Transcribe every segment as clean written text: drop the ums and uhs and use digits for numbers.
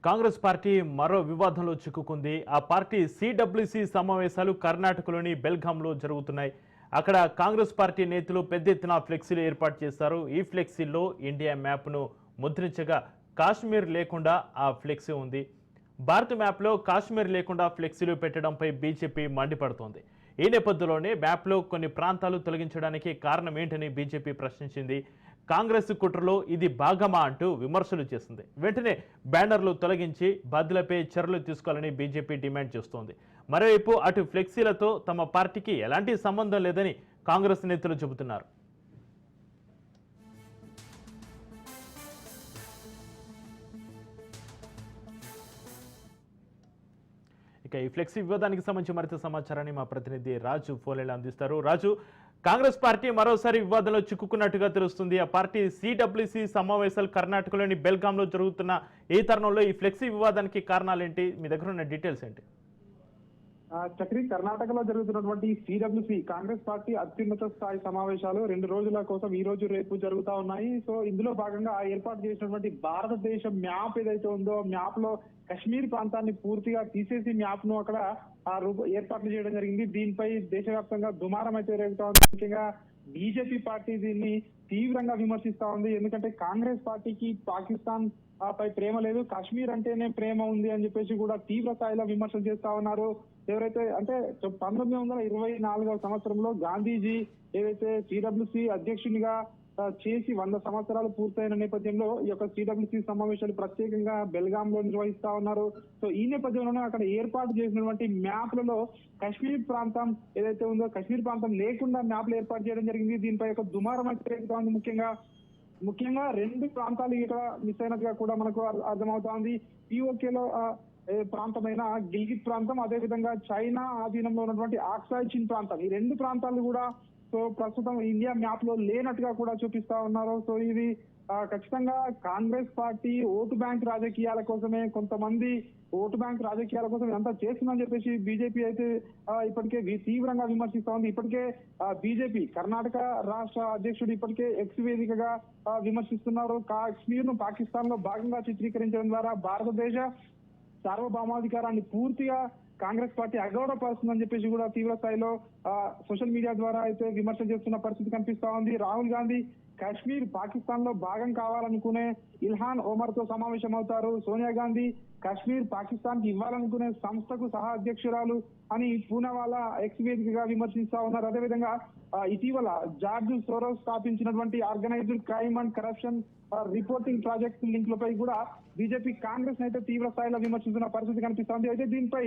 Congress party మరో వివాదంలో చిక్కుకుంది. ఆ పార్టీ సిడబ్ల్యూసి సమావేశాలు కర్ణాటకలోని బెల్గాంలో జరుగుతున్నాయి. అక్కడ కాంగ్రెస్ పార్టీ నేతలు పెద్ద ఎత్తున ఫ్లెక్సీలు ఏర్పాటు చేశారు. ఈ ఫ్లెక్సీల్లో ఇండియా మ్యాప్ను ముద్రించగా కాశ్మీర్ లేకుండా ఆ ఫ్లెక్సీ ఉంది. భారత మ్యాప్లో కాశ్మీర్ లేకుండా ఫ్లెక్సీలు పెట్టడంపై బీజేపీ మండిపడుతోంది. ఈ నేపథ్యంలోనే మ్యాప్లో కొన్ని ప్రాంతాలు తొలగించడానికి కారణం ఏంటని బీజేపీ ప్రశ్నించింది. కాంగ్రెస్ కుట్రలో ఇది భాగమా అంటూ విమర్శలు చేసింది. వెంటనే బ్యానర్లు తొలగించి బాధ్యులపై చర్యలు తీసుకోవాలని బీజేపీ డిమాండ్ చేస్తోంది. మరోవైపు అటు ఫ్లెక్సీలతో తమ పార్టీకి ఎలాంటి సంబంధం లేదని కాంగ్రెస్ నేతలు చెబుతున్నారు. ఇక ఈ ఫ్లెక్సీ వివాదానికి సంబంధించి మరింత సమాచారాన్ని మా ప్రతినిధి రాజు ఫోన్లో అందిస్తారు. రాజు, కాంగ్రెస్ పార్టీ మరోసారి వివాదంలో చిక్కుకున్నట్టుగా తెలుస్తుంది. ఆ పార్టీ సిడబ్ల్యూసి సమావేశాలు కర్ణాటకలోని బెల్గాంలో జరుగుతున్న ఈ తరుణంలో ఈ ఫ్లెక్సీ వివాదానికి కారణాలేంటి? మీ దగ్గర ఉన్న డీటెయిల్స్ ఏంటి? చక్రి, కర్ణాటకలో జరుగుతున్నటువంటి సిడబ్ల్యూసి కాంగ్రెస్ పార్టీ అత్యున్నత స్థాయి సమావేశాలు 2 రోజుల కోసం ఈ రోజు రేపు జరుగుతా ఉన్నాయి. సో ఇందులో భాగంగా ఏర్పాటు చేసినటువంటి భారతదేశం మ్యాప్ ఏదైతే ఉందో మ్యాప్ లో కశ్మీర్ ప్రాంతాన్ని పూర్తిగా తీసేసి మ్యాప్ ను అక్కడ ఏర్పాట్లు చేయడం జరిగింది. దీనిపై దేశవ్యాప్తంగా దుమారం అయితే రేగుతా ఉంది. ముఖ్యంగా బీజేపీ పార్టీ దీన్ని తీవ్రంగా విమర్శిస్తా ఉంది. ఎందుకంటే కాంగ్రెస్ పార్టీకి పాకిస్తాన్ పై ప్రేమ లేదు, కాశ్మీర్ అంటేనే ప్రేమ ఉంది అని చెప్పేసి కూడా తీవ్ర స్థాయిలో విమర్శలు చేస్తా ఉన్నారు. ఎవరైతే అంటే 1924వ సంవత్సరంలో గాంధీజీ ఏదైతే సిడబ్ల్యూసి అధ్యక్షునిగా చేసి 100 సంవత్సరాలు పూర్తయిన నేపథ్యంలో ఈ యొక్క సిడబ్ల్యూసి సమావేశాలు ప్రత్యేకంగా బెల్గాం లో నిర్వహిస్తా ఉన్నారు. సో ఈ నేపథ్యంలోనే అక్కడ ఏర్పాటు చేసినటువంటి మ్యాప్లలో కాశ్మీర్ ప్రాంతం ఏదైతే ఉందో కాశ్మీర్ ప్రాంతం లేకుండా మ్యాప్లు ఏర్పాటు చేయడం జరిగింది. దీనిపై ఒక దుమారం అయితే ఉంది. ముఖ్యంగా 2 ప్రాంతాలు ఇక్కడ మిస్ అయినట్టుగా కూడా మనకు అర్థమవుతా ఉంది. పిఓకేలో ప్రాంతమైన గిల్గిట్ ప్రాంతం, అదేవిధంగా చైనా ఆధీనంలో ఉన్నటువంటి ఆక్సాయ్ చిన్ ప్రాంతం, ఈ 2 ప్రాంతాలు కూడా సో ప్రస్తుతం ఇండియా మ్యాప్ లో లేనట్టుగా కూడా చూపిస్తా ఉన్నారు. సో ఇది ఖచ్చితంగా కాంగ్రెస్ పార్టీ ఓటు బ్యాంక్ రాజకీయాల కోసమే, కొంతమంది ఓటు బ్యాంక్ రాజకీయాల కోసం ఎంత చేస్తుందని చెప్పేసి బీజేపీ అయితే ఇప్పటికే తీవ్రంగా విమర్శిస్తా ఉంది. ఇప్పటికే బీజేపీ కర్ణాటక రాష్ట్ర అధ్యక్షుడు ఇప్పటికే ఎక్స్ వేదికగా విమర్శిస్తున్నారు. కాశ్మీర్ ను పాకిస్తాన్ లో భాగంగా చిత్రీకరించడం ద్వారా భారతదేశ సార్వభౌమాధికారాన్ని పూర్తిగా కాంగ్రెస్ పార్టీ అగౌరవపరుస్తుందని చెప్పేసి కూడా తీవ్ర స్థాయిలో సోషల్ మీడియా ద్వారా అయితే విమర్శలు చేస్తున్న పరిస్థితి కనిపిస్తా ఉంది. రాహుల్ గాంధీ కాశ్మీర్ పాకిస్తాన్ లో భాగం కావాలనుకునే ఇల్హాన్ ఒమర్ తో సమావేశం అవుతారు. సోనియా గాంధీ కాశ్మీర్ పాకిస్తాన్ కి ఇవ్వాలనుకునే సంస్థకు సహా అధ్యక్షురాలు అని పూనావాలా ఎక్స్ వేదికగా విమర్శిస్తా ఉన్నారు. అదేవిధంగా ఇటీవల జార్జ్ సోరోస్ స్థాపించినటువంటి organised crime and corruption reporting project లింక్లపై కూడా బీజేపీ కాంగ్రెస్ అయితే తీవ్ర స్థాయిలో విమర్శిస్తున్న పరిస్థితి కనిపిస్తోంది. అయితే దీనిపై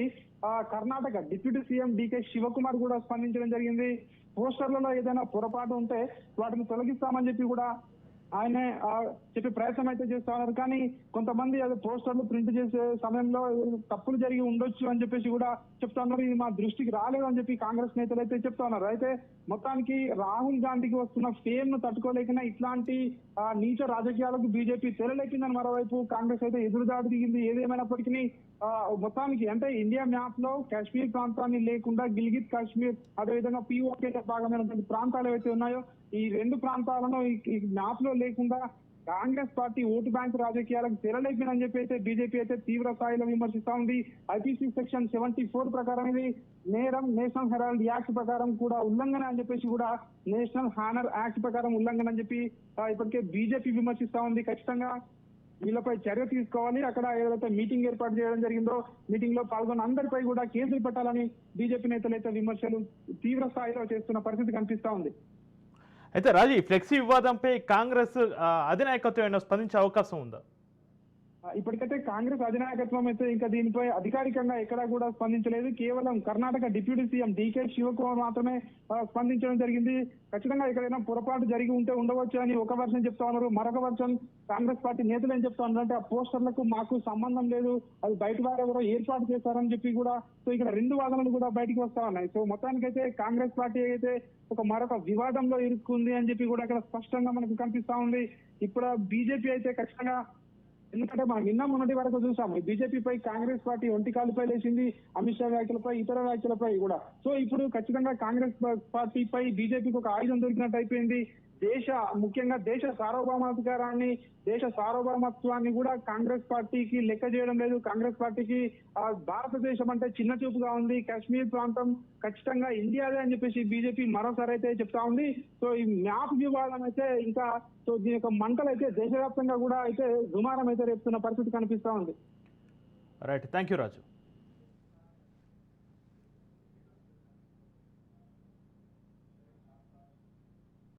కర్ణాటక డిప్యూటీ సీఎం డికే శివకుమార్ కూడా స్పందించడం జరిగింది. పోస్టర్లలో ఏదైనా పొరపాటు ఉంటే వాటిని తొలగిస్తామని చెప్పి కూడా ఆయనే చెప్పే ప్రయత్నం అయితే చేస్తా ఉన్నారు. కానీ కొంతమంది అది పోస్టర్లు ప్రింట్ చేసే సమయంలో తప్పులు జరిగి ఉండొచ్చు అని చెప్పేసి కూడా చెప్తా ఉన్నారు. ఇది మా దృష్టికి రాలేదు అని చెప్పి కాంగ్రెస్ నేతలు అయితే చెప్తా ఉన్నారు. అయితే మొత్తానికి రాహుల్ గాంధీకి వస్తున్న ఫేమ్ ను తట్టుకోలేకనే ఇట్లాంటి నీచ రాజకీయాలకు బీజేపీ తెరలేకిందని మరోవైపు కాంగ్రెస్ అయితే ఎదురుదాడి దిగింది. ఏదేమైనప్పటికీ మొత్తానికి అంటే ఇండియా మ్యాప్ లో కాశ్మీర్ ప్రాంతాన్ని లేకుండా గిల్గిట్ కాశ్మీర్, అదేవిధంగా పిఓకే భాగమైనటువంటి ప్రాంతాలు ఏవైతే ఉన్నాయో ఈ 2 ప్రాంతాలను ఈ మ్యాప్ లో లేకుండా కాంగ్రెస్ పార్టీ ఓటు బ్యాంక్ రాజకీయాలకు తెరలేపినని చెప్పి అయితే బీజేపీ అయితే తీవ్ర స్థాయిలో విమర్శిస్తా ఉంది. ఐపీసీ సెక్షన్ 74 ప్రకారం ఇది నేరం, నేషనల్ హెరాల్డ్ యాక్ట్ ప్రకారం కూడా ఉల్లంఘన అని చెప్పేసి కూడా నేషనల్ హానర్ యాక్ట్ ప్రకారం ఉల్లంఘన అని చెప్పి ఇప్పటికే బీజేపీ విమర్శిస్తా ఉంది. ఖచ్చితంగా వీళ్ళపై చర్య తీసుకోవాలి. అక్కడ ఏదైతే మీటింగ్ ఏర్పాటు చేయడం జరిగిందో మీటింగ్ లో పాల్గొన్న అందరిపై కూడా కేసులు పెట్టాలని బీజేపీ నేతలు అయితే విమర్శలు తీవ్ర స్థాయిలో చేస్తున్న పరిస్థితి కనిపిస్తా ఉంది. అయితే రాజీ, ఫ్లెక్సీ వివాదంపై కాంగ్రెస్ అధినాయకత్వం ఏమైనా స్పందించే అవకాశం ఉందా? ఇప్పటికైతే కాంగ్రెస్ అధినాయకత్వం అయితే ఇంకా దీనిపై అధికారికంగా ఎక్కడా కూడా స్పందించలేదు. కేవలం కర్ణాటక డిప్యూటీ సీఎం డికే శివకుమార్ మాత్రమే స్పందించడం జరిగింది. ఖచ్చితంగా ఎక్కడైనా పొరపాటు జరిగి ఉంటే ఉండవచ్చు అని ఒక వర్షం చెప్తా ఉన్నారు. మరొక వర్షం కాంగ్రెస్ పార్టీ నేతలు ఏం చెప్తా ఉన్నారు అంటే ఆ పోస్టర్లకు మాకు సంబంధం లేదు, అది బయట వారు ఎవరో ఏర్పాటు చేశారని చెప్పి కూడా సో ఇక్కడ 2 వాదనలు కూడా బయటకు వస్తా ఉన్నాయి. సో మొత్తానికైతే కాంగ్రెస్ పార్టీ అయితే మరొక వివాదంలో ఇరుక్కుంది అని చెప్పి కూడా ఇక్కడ స్పష్టంగా మనకు కనిపిస్తా ఉంది. ఇప్పుడు బీజేపీ అయితే ఖచ్చితంగా, ఎందుకంటే మనం నిన్న మొన్నటి వరకు చూసాము బీజేపీపై కాంగ్రెస్ పార్టీ ఒంటికాలపై లేచింది, అమిత్ షా వ్యాఖ్యలపై, ఇతర వ్యాఖ్యలపై కూడా. సో ఇప్పుడు ఖచ్చితంగా కాంగ్రెస్ పార్టీపై బీజేపీకి ఒక ఆయుధం దొరికినట్టు అయిపోయింది. ముఖ్యంగా దేశ సార్వభౌమత్వాన్ని కూడా కాంగ్రెస్ పార్టీకి లెక్క చేయడం లేదు. కాంగ్రెస్ పార్టీకి భారతదేశం అంటే చిన్న చూపుగా ఉంది. కాశ్మీర్ ప్రాంతం ఖచ్చితంగా ఇండియాదే అని చెప్పేసి బీజేపీ మరోసారి అయితే చెప్తా ఉంది. సో ఈ మ్యాప్ వివాదం అయితే ఇంకా సో దీని యొక్క మంటలు అయితే దేశవ్యాప్తంగా కూడా అయితే దుమారం అయితే రేపుతున్న పరిస్థితి కనిపిస్తా ఉంది. Right, thank you Raju.